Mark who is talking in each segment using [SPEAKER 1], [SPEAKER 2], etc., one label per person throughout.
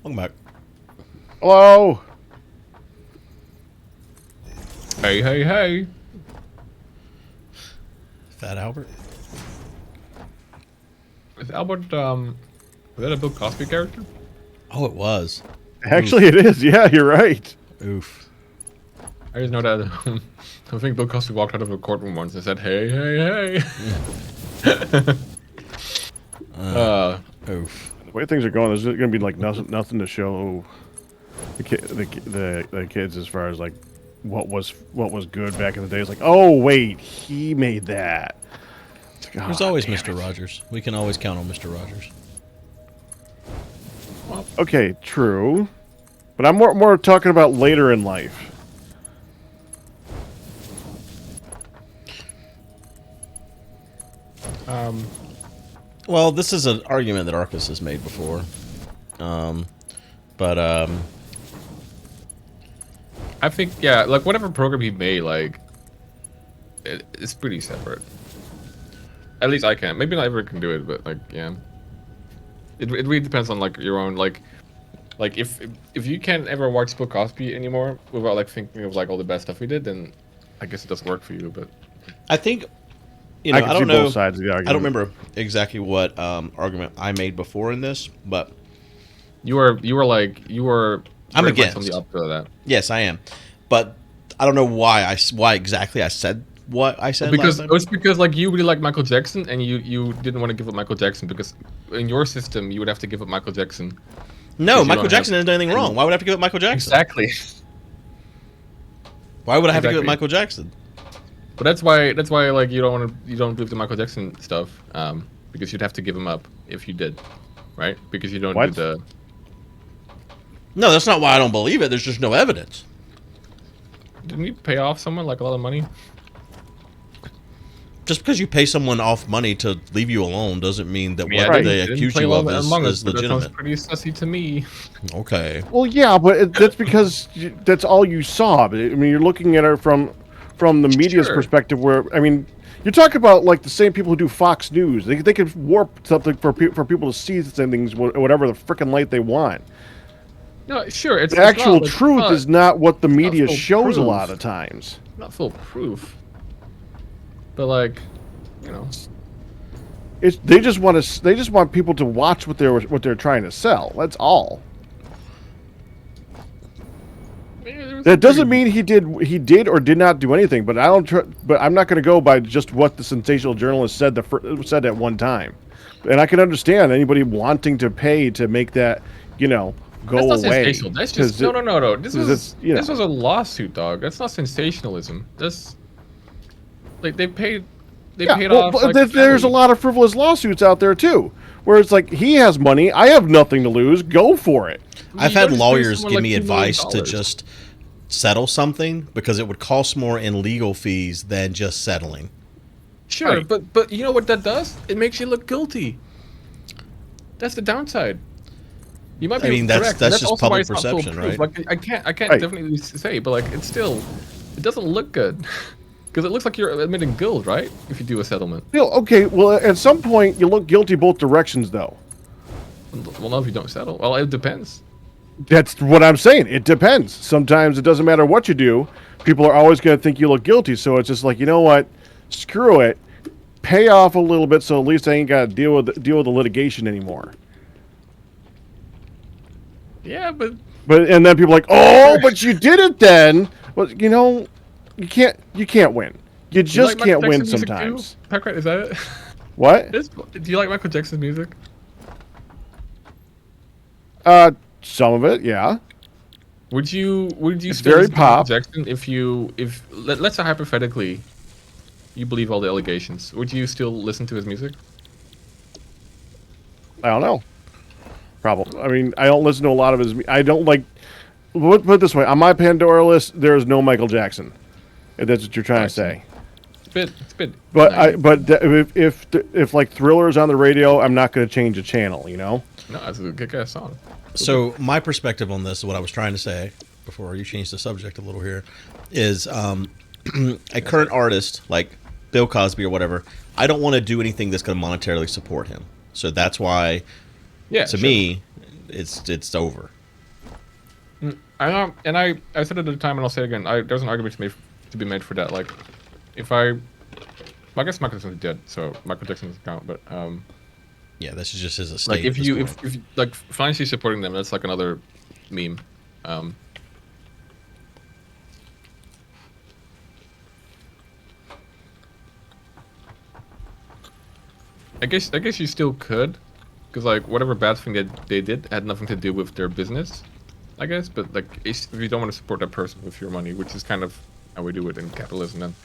[SPEAKER 1] Welcome back.
[SPEAKER 2] Hello.
[SPEAKER 3] Hey, hey, hey.
[SPEAKER 1] Fat Albert.
[SPEAKER 3] Is Albert, is that a Bill Cosby character?
[SPEAKER 1] Oh, it was.
[SPEAKER 2] Actually, it is. Yeah, you're right.
[SPEAKER 1] Oof.
[SPEAKER 3] I just know that, I think Bill Cosby walked out of a courtroom once and said, hey, hey, hey.
[SPEAKER 1] Oof.
[SPEAKER 2] The way things are going, there's going to be like nothing to show the kids as far as like what was good back in the day. It's like, oh wait, he made that. Like, oh,
[SPEAKER 1] There's always Mr. Rogers. We can always count on Mr. Rogers.
[SPEAKER 2] Okay, true, but I'm more talking about later in life.
[SPEAKER 1] Well, this is an argument that Arkas has made before. But
[SPEAKER 3] I think, yeah, like, whatever program he made, like, it's pretty separate. At least I can. Maybe not everyone can do it, but, like, yeah. It really depends on, like, your own, like if you can't ever watch Bill Cosby anymore without, like, thinking of, like, all the bad stuff he did, then I guess it doesn't work for you, but...
[SPEAKER 1] I think, you know,
[SPEAKER 2] I can
[SPEAKER 1] don't
[SPEAKER 2] see
[SPEAKER 1] know.
[SPEAKER 2] both sides of the argument.
[SPEAKER 1] I don't remember exactly what argument I made before in this, but
[SPEAKER 3] You were
[SPEAKER 1] I'm
[SPEAKER 3] very much
[SPEAKER 1] against.
[SPEAKER 3] on the opposite of that.
[SPEAKER 1] Yes, I am. But I don't know why exactly I said what I said.
[SPEAKER 3] Because
[SPEAKER 1] last time.
[SPEAKER 3] it's because, like, you really like Michael Jackson and you didn't want to give up Michael Jackson because in your system you would have to give up Michael Jackson.
[SPEAKER 1] No,
[SPEAKER 3] you
[SPEAKER 1] Michael
[SPEAKER 3] don't
[SPEAKER 1] Jackson
[SPEAKER 3] have-
[SPEAKER 1] didn't do anything wrong. Why would I have to give up Michael Jackson?
[SPEAKER 3] Exactly.
[SPEAKER 1] Why would I have to give up
[SPEAKER 3] Exactly.
[SPEAKER 1] Michael Jackson?
[SPEAKER 3] But that's why like you don't do the Michael Jackson stuff because you'd have to give him up if you did, right? Because you don't
[SPEAKER 2] What?
[SPEAKER 3] do the.
[SPEAKER 1] No, that's not why I don't believe it. There's just no evidence.
[SPEAKER 3] Didn't you pay off someone like a lot of money?
[SPEAKER 1] Just because you pay someone off money to leave you alone doesn't mean that
[SPEAKER 3] Yeah,
[SPEAKER 1] what
[SPEAKER 2] right.
[SPEAKER 1] they
[SPEAKER 3] didn't
[SPEAKER 1] accuse
[SPEAKER 3] play
[SPEAKER 1] you
[SPEAKER 3] well
[SPEAKER 1] of
[SPEAKER 3] Among Us,
[SPEAKER 1] is
[SPEAKER 3] but that
[SPEAKER 1] legitimate.
[SPEAKER 3] sounds pretty sussy to me.
[SPEAKER 1] Okay.
[SPEAKER 2] Well, yeah, but that's because that's all you saw. But I mean, you're looking at it from the media's
[SPEAKER 3] Sure.
[SPEAKER 2] perspective. Where I mean, you're talking about like the same people who do Fox News. They could warp something for people to see the same things, whatever the freaking light they want.
[SPEAKER 3] No, sure. It's
[SPEAKER 2] The actual
[SPEAKER 3] not, like,
[SPEAKER 2] truth is not what the media
[SPEAKER 3] full
[SPEAKER 2] shows a
[SPEAKER 3] proof.
[SPEAKER 2] lot of times.
[SPEAKER 3] not full proof. But, like, you know,
[SPEAKER 2] They just want people to watch what they're trying to sell. That's all.
[SPEAKER 3] maybe there was
[SPEAKER 2] That
[SPEAKER 3] some
[SPEAKER 2] doesn't
[SPEAKER 3] pretty-
[SPEAKER 2] mean he did or did not do anything. But but I'm not going to go by just what the sensational journalist said said at one time. And I can understand anybody wanting to pay to make that go
[SPEAKER 3] That's not
[SPEAKER 2] away.
[SPEAKER 3] sensational. That's just
[SPEAKER 2] 'Cause
[SPEAKER 3] no. This
[SPEAKER 2] 'cause
[SPEAKER 3] was
[SPEAKER 2] it's,
[SPEAKER 3] this was a lawsuit, dog. That's not sensationalism. That's like they paid off.
[SPEAKER 2] But
[SPEAKER 3] Like,
[SPEAKER 2] there's a
[SPEAKER 3] family.
[SPEAKER 2] lot of frivolous lawsuits out there too, where it's like he has money, I have nothing to lose, go for it.
[SPEAKER 1] I've
[SPEAKER 3] You
[SPEAKER 1] had
[SPEAKER 3] don't
[SPEAKER 1] lawyers
[SPEAKER 3] someone
[SPEAKER 1] give
[SPEAKER 3] like
[SPEAKER 1] me
[SPEAKER 3] $2 million.
[SPEAKER 1] advice to just settle something because it would cost more in legal fees than just settling.
[SPEAKER 3] Sure,
[SPEAKER 2] Right.
[SPEAKER 3] but you know what that does? It makes you look guilty. That's the downside. You might be
[SPEAKER 1] I mean, that's
[SPEAKER 3] correct, and
[SPEAKER 1] just
[SPEAKER 3] also why
[SPEAKER 1] public
[SPEAKER 3] it's not full
[SPEAKER 1] perception,
[SPEAKER 3] proof.
[SPEAKER 1] right?
[SPEAKER 3] Like I can't
[SPEAKER 2] Right.
[SPEAKER 3] definitely say, but like it doesn't look good because it looks like you're admitting guilt, right? If you do a settlement.
[SPEAKER 2] Okay, well at some point you look guilty both directions though.
[SPEAKER 3] Well, no, if you don't settle, well, it depends.
[SPEAKER 2] That's what I'm saying. It depends. Sometimes it doesn't matter what you do. People are always going to think you look guilty. So it's just like, you know what? Screw it. Pay off a little bit so at least I ain't got to deal with the litigation anymore.
[SPEAKER 3] Yeah, but
[SPEAKER 2] And then people are like, oh, but you did it then. Well, you can't win. You just
[SPEAKER 3] like
[SPEAKER 2] can't
[SPEAKER 3] Michael
[SPEAKER 2] win
[SPEAKER 3] Jackson's music
[SPEAKER 2] sometimes.
[SPEAKER 3] too? Pakratt, is that it?
[SPEAKER 2] What?
[SPEAKER 3] Do you like Michael Jackson's music?
[SPEAKER 2] Some of it, yeah.
[SPEAKER 3] Would you
[SPEAKER 2] It's
[SPEAKER 3] still
[SPEAKER 2] very
[SPEAKER 3] listen to Michael
[SPEAKER 2] pop.
[SPEAKER 3] Jackson if let's say hypothetically you believe all the allegations, would you still listen to his music?
[SPEAKER 2] I don't know. Probably. I mean, I don't listen to a lot of his. I don't like. Put it this way: on my Pandora list, there is no Michael Jackson. If that's what you're trying to say.
[SPEAKER 3] It's a bit.
[SPEAKER 2] But
[SPEAKER 3] nice.
[SPEAKER 2] if like Thriller is on the radio, I'm not going to change the channel. You know.
[SPEAKER 3] No, that's a good ass song.
[SPEAKER 1] So my perspective on this, what I was trying to say before you changed the subject a little here, is a current artist like Bill Cosby or whatever. I don't want to do anything that's going to monetarily support him. So that's why,
[SPEAKER 3] Yeah.
[SPEAKER 1] to
[SPEAKER 3] sure.
[SPEAKER 1] me, it's over.
[SPEAKER 3] I know, and I said it at the time, and I'll say it again. There's an argument to be made for that. Like, if well, I guess Michael Jackson's dead, so Michael Jackson doesn't count. But
[SPEAKER 1] Yeah, this is just his estate.
[SPEAKER 3] like if
[SPEAKER 1] at
[SPEAKER 3] you
[SPEAKER 1] this point.
[SPEAKER 3] if like financially supporting them, that's like another meme. I guess you still could, because like whatever bad thing that they did had nothing to do with their business, I guess. But like if you don't want to support that person with your money, which is kind of how we do it in capitalism, then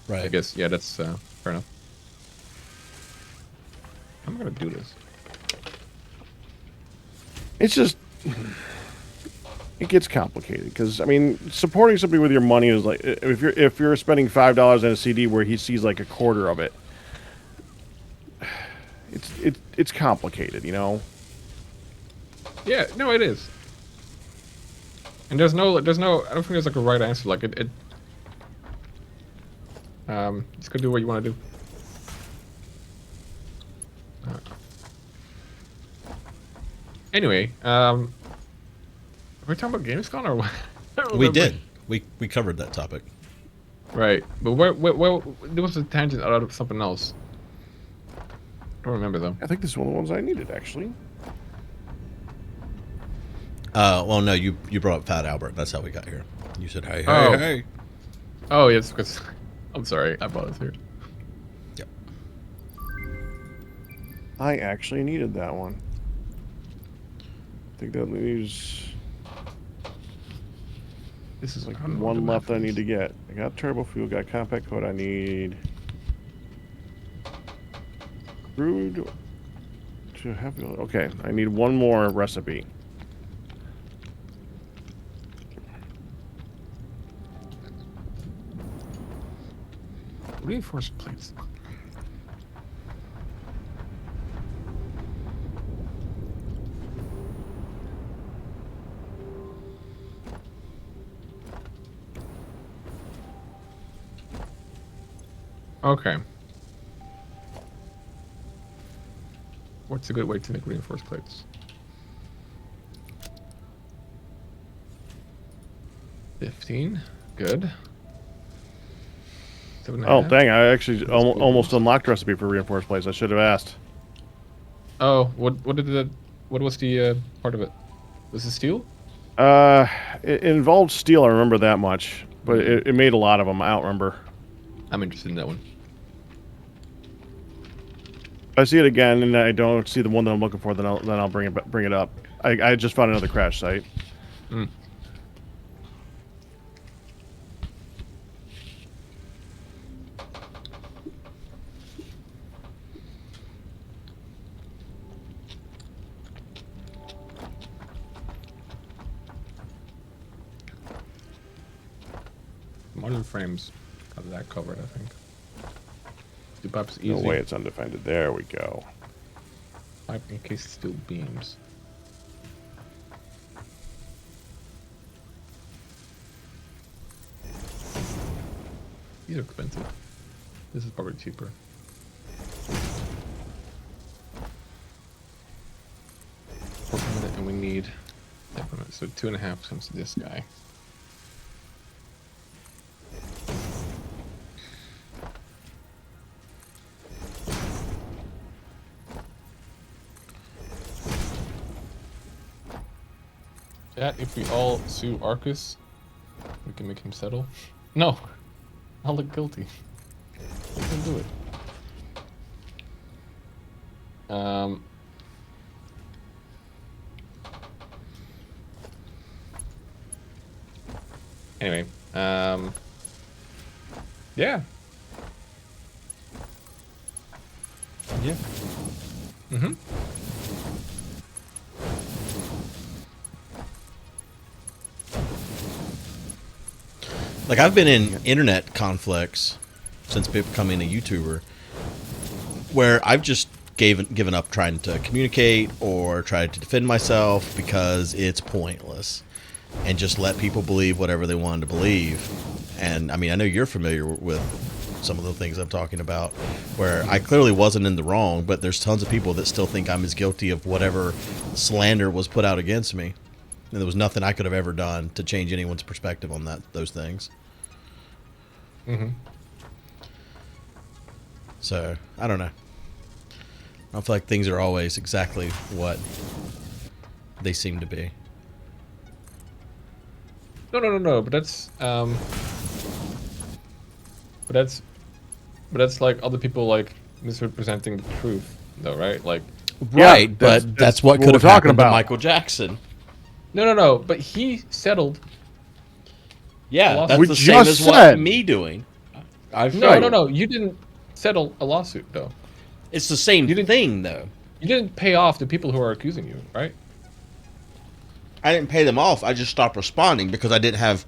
[SPEAKER 1] Right.
[SPEAKER 3] I guess yeah, that's fair enough. I'm gonna do this.
[SPEAKER 2] It's just it gets complicated because I mean, supporting somebody with your money is like if you're spending $5 on a CD where he sees like a quarter of it. It's complicated, you know.
[SPEAKER 3] Yeah, no, it is. And there's no, I don't think there's like a right answer. Like just go do what you want to do. Anyway, are we talking about Gamescom or what? I don't
[SPEAKER 1] We
[SPEAKER 3] remember.
[SPEAKER 1] did. We covered that topic.
[SPEAKER 3] Right, but where there was a tangent out of something else. I don't remember though.
[SPEAKER 2] I think this is one of the ones I needed actually.
[SPEAKER 1] Well, no, you brought up Fat Albert. That's how we got here. You said, hey,
[SPEAKER 3] Oh.
[SPEAKER 1] hey.
[SPEAKER 3] Oh yes, because I'm sorry, I brought it here.
[SPEAKER 1] Yep.
[SPEAKER 2] I actually needed that one. I think that leaves
[SPEAKER 3] This is
[SPEAKER 2] like
[SPEAKER 3] I don't know
[SPEAKER 2] one
[SPEAKER 3] what the
[SPEAKER 2] left
[SPEAKER 3] map
[SPEAKER 2] I need
[SPEAKER 3] is.
[SPEAKER 2] to get. I got turbo fuel, got compact code. I need crude to heavy. Okay, I need one more recipe.
[SPEAKER 3] Reinforced plates. Okay. What's a good way to make reinforced plates? 15. Good. 7.5.
[SPEAKER 2] Oh, dang, I actually
[SPEAKER 3] That's
[SPEAKER 2] almost
[SPEAKER 3] good.
[SPEAKER 2] unlocked recipe for reinforced plates. I should have asked.
[SPEAKER 3] Oh, what was the part of it? Was it steel?
[SPEAKER 2] It involved steel, I remember that much. But it made a lot of them, I don't remember.
[SPEAKER 3] I'm interested in that one.
[SPEAKER 2] If I see it again and I don't see the one that I'm looking for, then I'll bring it up. I just found another crash site.
[SPEAKER 3] Mm. Modern frames have that covered, I think. The pipe's easy.
[SPEAKER 2] No way it's undefended. There we go.
[SPEAKER 3] Pipe encased steel beams. These are expensive. This is probably cheaper. And we need so 2.5 times this guy. That if we all sue Arkas, we can make him settle. No, I'll look guilty. We can do it. Anyway, yeah.
[SPEAKER 1] Yeah.
[SPEAKER 3] Mm-hmm.
[SPEAKER 1] Like, I've been in internet conflicts since becoming a YouTuber where I've just given up trying to communicate or try to defend myself because it's pointless, and just let people believe whatever they wanted to believe. And I mean, I know you're familiar with some of the things I'm talking about, where I clearly wasn't in the wrong, but there's tons of people that still think I'm as guilty of whatever slander was put out against me. And there was nothing I could have ever done to change anyone's perspective on those things.
[SPEAKER 3] Mm-hmm.
[SPEAKER 1] So, I don't know. I don't feel like things are always exactly what they seem to be.
[SPEAKER 3] No. But that's like other people like misrepresenting the truth, though, right? Like,
[SPEAKER 1] Right,
[SPEAKER 2] Yeah,
[SPEAKER 1] but that's what
[SPEAKER 2] what
[SPEAKER 1] could
[SPEAKER 2] we're
[SPEAKER 1] have
[SPEAKER 2] talking
[SPEAKER 1] happened to
[SPEAKER 2] about.
[SPEAKER 1] Michael Jackson.
[SPEAKER 3] no. But he settled.
[SPEAKER 1] Yeah,
[SPEAKER 3] lawsuit.
[SPEAKER 1] that's
[SPEAKER 2] We
[SPEAKER 1] the same
[SPEAKER 2] just
[SPEAKER 1] as what
[SPEAKER 2] said.
[SPEAKER 1] me doing.
[SPEAKER 3] No. You didn't settle a lawsuit, though.
[SPEAKER 1] It's the same
[SPEAKER 3] You didn't-
[SPEAKER 1] thing, though.
[SPEAKER 3] You didn't pay off the people who are accusing you, right?
[SPEAKER 1] I didn't pay them off. I just stopped responding because I didn't have.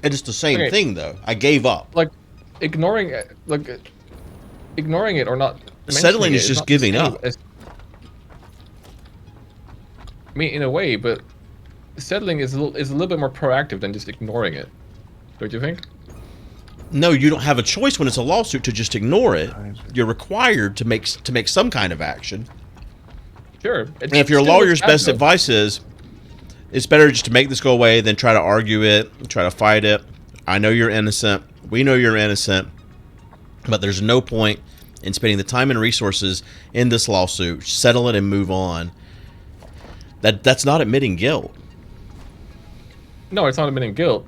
[SPEAKER 1] It's the same
[SPEAKER 3] Okay.
[SPEAKER 1] thing, though. I gave up.
[SPEAKER 3] Like, ignoring it or not.
[SPEAKER 1] Settling
[SPEAKER 3] mentioning
[SPEAKER 1] is
[SPEAKER 3] it
[SPEAKER 1] just
[SPEAKER 3] not the
[SPEAKER 1] giving
[SPEAKER 3] same
[SPEAKER 1] up.
[SPEAKER 3] I mean, in a way, but settling is a little bit more proactive than just ignoring it. Don't you think?
[SPEAKER 1] No, you don't have a choice when it's a lawsuit to just ignore it. You're required to make some kind of action.
[SPEAKER 3] Sure.
[SPEAKER 1] And if your lawyer's best advice is, it's better just to make this go away than try to argue it, try to fight it. I know you're innocent. We know you're innocent. But there's no point in spending the time and resources in this lawsuit. Settle it and move on. That's not admitting guilt.
[SPEAKER 3] No, it's not admitting guilt,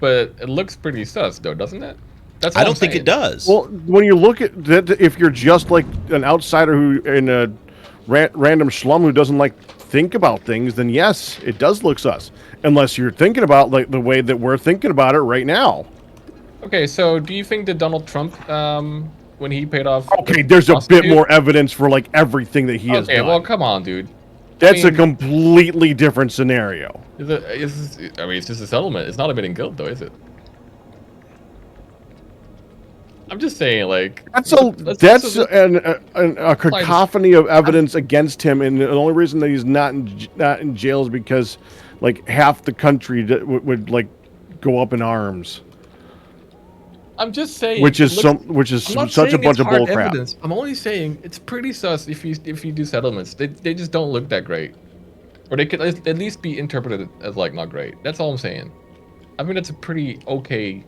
[SPEAKER 3] but it looks pretty sus, though, doesn't it? That's all
[SPEAKER 1] I
[SPEAKER 3] I'm
[SPEAKER 1] don't think
[SPEAKER 3] saying.
[SPEAKER 1] it does.
[SPEAKER 2] Well, when you look at that, if you're just like an outsider who in a random schlum who doesn't like think about things, then yes, it does look sus. Unless you're thinking about like the way that we're thinking about it right now.
[SPEAKER 3] Okay, so do you think that Donald Trump, when he paid off...
[SPEAKER 2] Okay,
[SPEAKER 3] the
[SPEAKER 2] there's a bit
[SPEAKER 3] prostitute-
[SPEAKER 2] more evidence for like everything that he has
[SPEAKER 3] Okay,
[SPEAKER 2] done.
[SPEAKER 3] well, come on, dude.
[SPEAKER 2] That's
[SPEAKER 3] I
[SPEAKER 2] a
[SPEAKER 3] mean-
[SPEAKER 2] completely different scenario.
[SPEAKER 3] It's just a settlement. It's not admitting guilt, though, is it? I'm just saying, like...
[SPEAKER 2] That's
[SPEAKER 3] let's-
[SPEAKER 2] a cacophony of evidence against him, and the only reason that he's not in jail is because like half the country would like go up in arms,
[SPEAKER 3] I'm just saying...
[SPEAKER 2] which is
[SPEAKER 3] look, I'm not
[SPEAKER 2] such a
[SPEAKER 3] saying
[SPEAKER 2] bunch
[SPEAKER 3] it's
[SPEAKER 2] of
[SPEAKER 3] hard
[SPEAKER 2] bullcrap.
[SPEAKER 3] evidence. I'm only saying it's pretty sus if you do settlements. They just don't look that great. Or they could at least be interpreted as, like, not great. That's all I'm saying. I mean, that's a pretty okay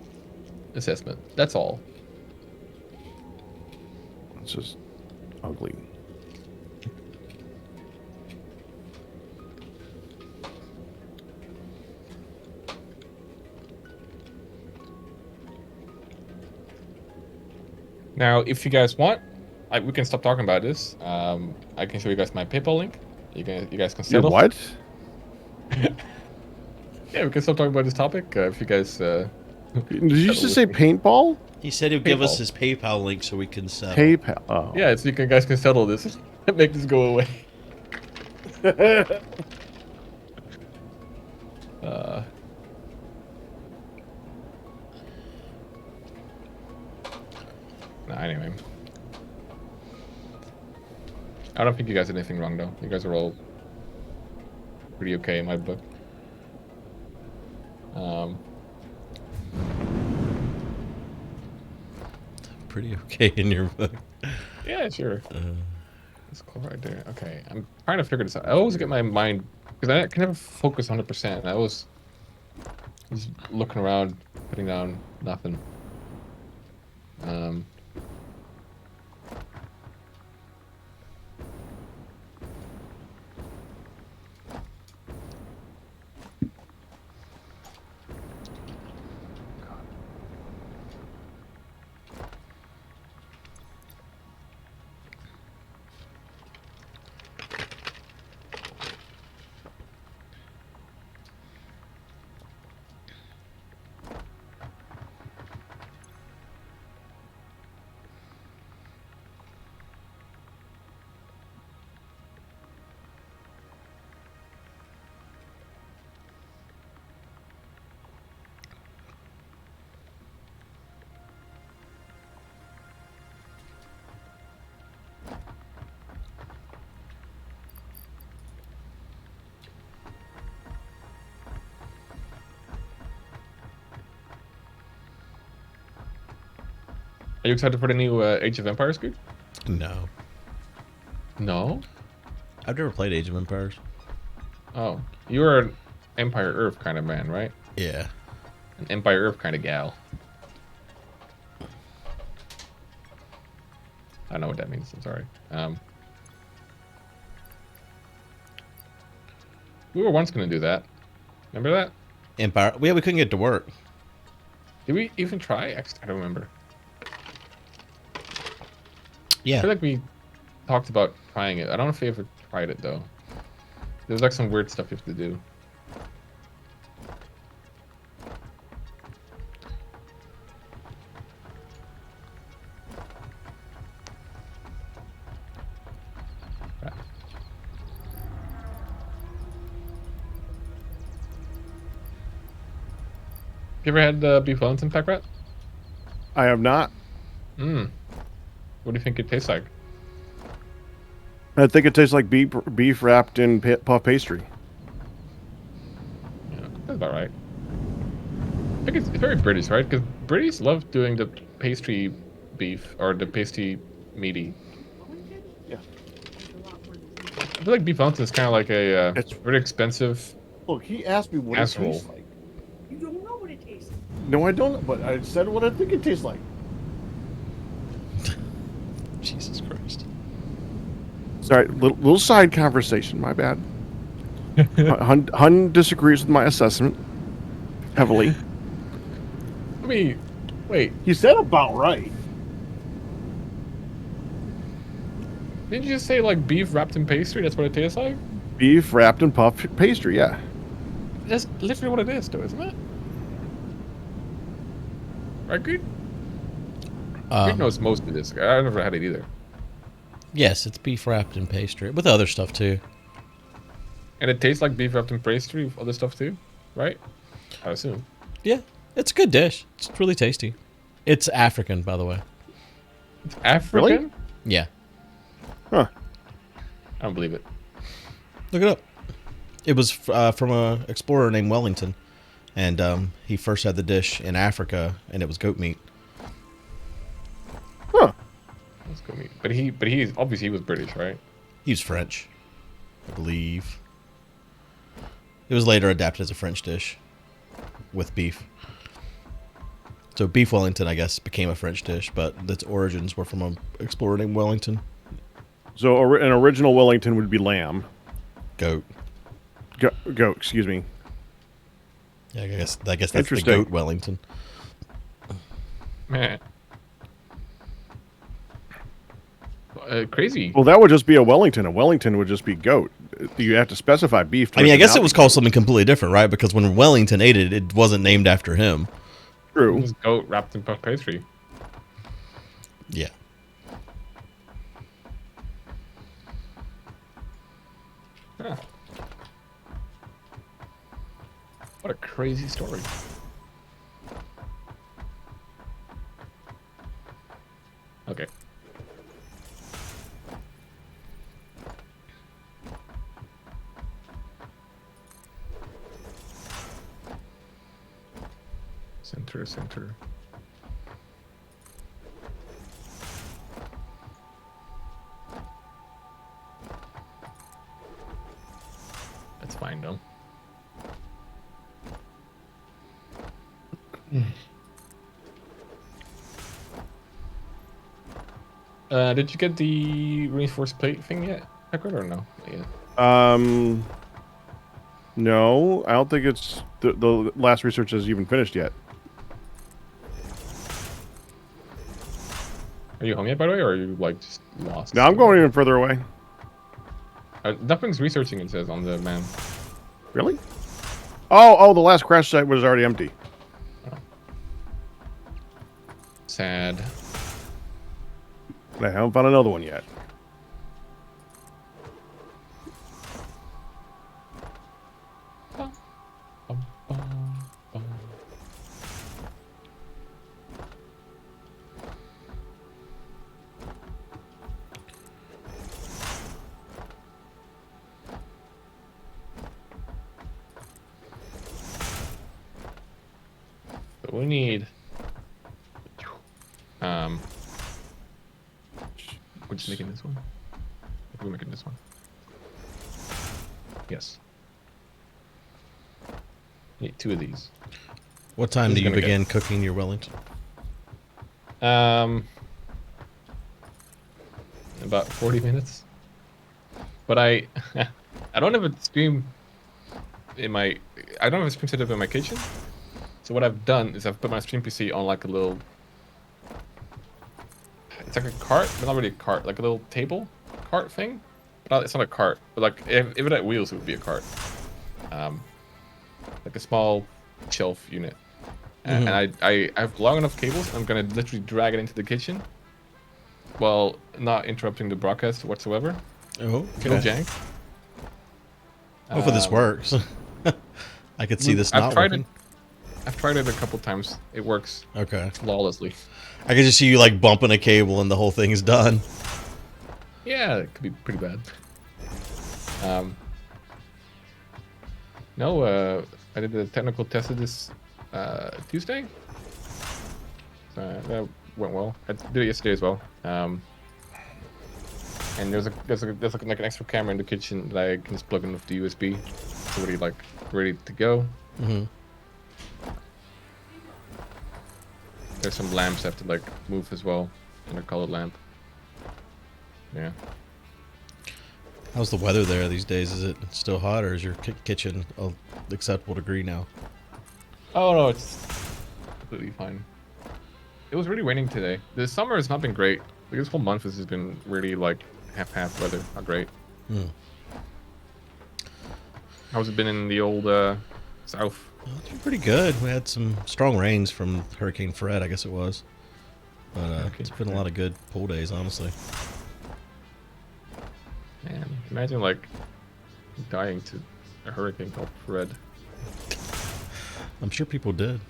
[SPEAKER 3] assessment. That's all.
[SPEAKER 2] It's just ugly.
[SPEAKER 3] Now, if you guys want, we can stop talking about this. I can show you guys my PayPal link. You guys can
[SPEAKER 2] Your
[SPEAKER 3] settle.
[SPEAKER 2] what?
[SPEAKER 3] Yeah, we can stop talking about this topic. If you guys...
[SPEAKER 2] Did you just say paintball?
[SPEAKER 1] He said he'd give us
[SPEAKER 3] PayPal.
[SPEAKER 1] his PayPal link so we can settle.
[SPEAKER 2] PayPal. Oh.
[SPEAKER 3] Yeah, so guys can settle this and make this go away. Anyway. I don't think you guys did anything wrong, though. You guys are all pretty okay in my book.
[SPEAKER 1] Pretty okay in your book.
[SPEAKER 3] Yeah, sure. That's cool right there. Okay, I'm trying to figure this out. I always get my mind... Because I can never focus 100%. I always just looking around, putting down nothing. Are you excited for the new Age of Empires, Guude?
[SPEAKER 1] No.
[SPEAKER 3] No.
[SPEAKER 1] I've never played Age of Empires.
[SPEAKER 3] Oh, you were an Empire Earth kind of man, right?
[SPEAKER 1] Yeah.
[SPEAKER 3] An Empire Earth kind of gal. I don't know what that means. I'm sorry. We were once going to do that. Remember that?
[SPEAKER 1] Empire. Yeah, we couldn't get to work.
[SPEAKER 3] Did we even try? I don't remember. I
[SPEAKER 1] Yeah.
[SPEAKER 3] feel like we talked about trying it. I don't know if we ever tried it, though. There's like some weird stuff you have to do. You ever had beef Wellington, Pakratt?
[SPEAKER 2] I have not.
[SPEAKER 3] What do you think it tastes like?
[SPEAKER 2] I think it tastes like beef wrapped in puff pastry.
[SPEAKER 3] Yeah, that's about right. I think it's very British, right? Because British love doing the pastry beef or the pasty meaty.
[SPEAKER 2] Yeah.
[SPEAKER 3] I feel like beef Wellington is kind of like a
[SPEAKER 2] It's-
[SPEAKER 3] very expensive.
[SPEAKER 2] Look, he asked me what
[SPEAKER 3] Asshole.
[SPEAKER 2] it tastes like.
[SPEAKER 4] You don't know what it tastes like.
[SPEAKER 2] No, I don't. But I said what I think it tastes like.
[SPEAKER 1] Jesus Christ.
[SPEAKER 2] Sorry, little side conversation. My bad. Hun disagrees with my assessment heavily.
[SPEAKER 3] I mean, wait,
[SPEAKER 2] He said about right.
[SPEAKER 3] didn't you just say like beef wrapped in pastry? That's what it tastes like?
[SPEAKER 2] Beef wrapped in puff pastry. Yeah.
[SPEAKER 3] That's literally what it is, though, isn't it? Right, Guude? Guude knows most of this. I never had it either.
[SPEAKER 1] Yes, it's beef wrapped in pastry with other stuff too.
[SPEAKER 3] And it tastes like beef wrapped in pastry with other stuff too, right? I assume.
[SPEAKER 1] Yeah, it's a good dish. It's really tasty. It's African, by the way.
[SPEAKER 3] It's African?
[SPEAKER 2] Really?
[SPEAKER 1] Yeah,
[SPEAKER 2] Huh.
[SPEAKER 3] I don't believe it.
[SPEAKER 1] look it up. It was from a explorer named Wellington, and he first had the dish in Africa, and it was goat meat.
[SPEAKER 2] Huh.
[SPEAKER 3] That's good meat. But he obviously he was British, right?
[SPEAKER 1] He was French, I believe. It was later adapted as a French dish with beef. So beef Wellington, I guess, became a French dish, but its origins were from an explorer named Wellington.
[SPEAKER 2] So an original Wellington would be lamb.
[SPEAKER 1] Goat.
[SPEAKER 2] Goat. Excuse me.
[SPEAKER 1] Yeah, I guess that's the
[SPEAKER 2] Interesting.
[SPEAKER 1] goat Wellington.
[SPEAKER 3] Man. Crazy.
[SPEAKER 2] Well, that would just be a Wellington. A Wellington would just be goat. You have to specify beef.
[SPEAKER 1] I mean, I guess it
[SPEAKER 2] not
[SPEAKER 1] was
[SPEAKER 2] be
[SPEAKER 1] called something completely different, right? Because when Wellington ate it, it wasn't named after him.
[SPEAKER 3] It
[SPEAKER 2] true.
[SPEAKER 3] was goat wrapped in puff pastry.
[SPEAKER 1] Yeah.
[SPEAKER 3] Huh. What a crazy story. Okay. Center. That's fine, though. Did you get the reinforced plate thing yet, Pakratt, or no? Not yet.
[SPEAKER 2] No, I don't think it's the last research is even finished yet.
[SPEAKER 3] Are you home yet, by the way, or are you like just lost?
[SPEAKER 2] No, I'm going even further away.
[SPEAKER 3] Nothing's researching. It says on the man.
[SPEAKER 2] Really? Oh, the last crash site was already empty.
[SPEAKER 3] Sad.
[SPEAKER 2] I haven't found another one yet.
[SPEAKER 3] But we need just making this one? We're making this one. Yes. Need 2 of these.
[SPEAKER 1] What time
[SPEAKER 3] This
[SPEAKER 1] do
[SPEAKER 3] is
[SPEAKER 1] you
[SPEAKER 3] gonna
[SPEAKER 1] begin cooking your Wellington?
[SPEAKER 3] About 40 minutes. But I don't have a stream in my... I don't have a stream set up in my kitchen. So what I've done is I've put my stream PC on like a little... It's like a cart, but not really a cart. Like a little table cart thing. But it's not a cart. But like, if it had wheels, it would be a cart. Like a small shelf unit. And I have long enough cables, I'm going to literally drag it into the kitchen. While not interrupting the broadcast whatsoever.
[SPEAKER 1] Oh,
[SPEAKER 3] Kill jank.
[SPEAKER 1] hopefully this works. I could see this not working.
[SPEAKER 3] I've tried it a couple times. It works.
[SPEAKER 1] Okay.
[SPEAKER 3] Flawlessly.
[SPEAKER 1] I could just see you like bumping a cable and the whole thing is done.
[SPEAKER 3] Yeah, it could be pretty bad. No, I did the technical test of this Tuesday. That went well. I did it yesterday as well. And there's like an extra camera in the kitchen that I can just plug in with the USB. It's already like ready to go. There's some lamps I have to like move as well, and a colored lamp. Yeah.
[SPEAKER 1] How's the weather there these days? Is it still hot, or is your kitchen an acceptable degree now?
[SPEAKER 3] Oh no, it's completely fine. It was really raining today. The summer has not been great. Like, this whole month has just been really like half weather. Not great. How's it been in the old south?
[SPEAKER 1] Well, it's been pretty good. We had some strong rains from Hurricane Fred, I guess it was. But it's been a lot of good pool days, honestly.
[SPEAKER 3] Man, imagine like dying to a hurricane called Fred.
[SPEAKER 1] I'm sure people did.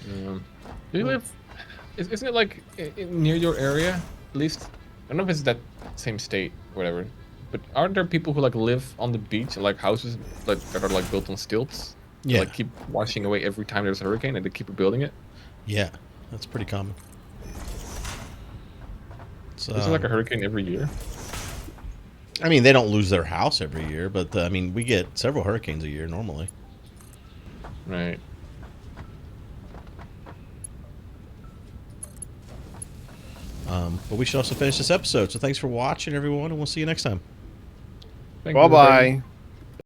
[SPEAKER 3] Do you live? Isn't it like near your area? At least I don't know if it's that same state, or whatever. But aren't there people who like live on the beach, like houses that are like built on stilts?
[SPEAKER 1] Yeah.
[SPEAKER 3] That, like keep washing away every time there's a hurricane, and they keep rebuilding it.
[SPEAKER 1] Yeah, that's pretty common.
[SPEAKER 3] Is it like a hurricane every year?
[SPEAKER 1] I mean, they don't lose their house every year, but I mean, we get several hurricanes a year normally.
[SPEAKER 3] Right.
[SPEAKER 1] But we should also finish this episode. So thanks for watching, everyone, and we'll see you next time.
[SPEAKER 3] Thank you,
[SPEAKER 2] Bye-bye.
[SPEAKER 3] everybody.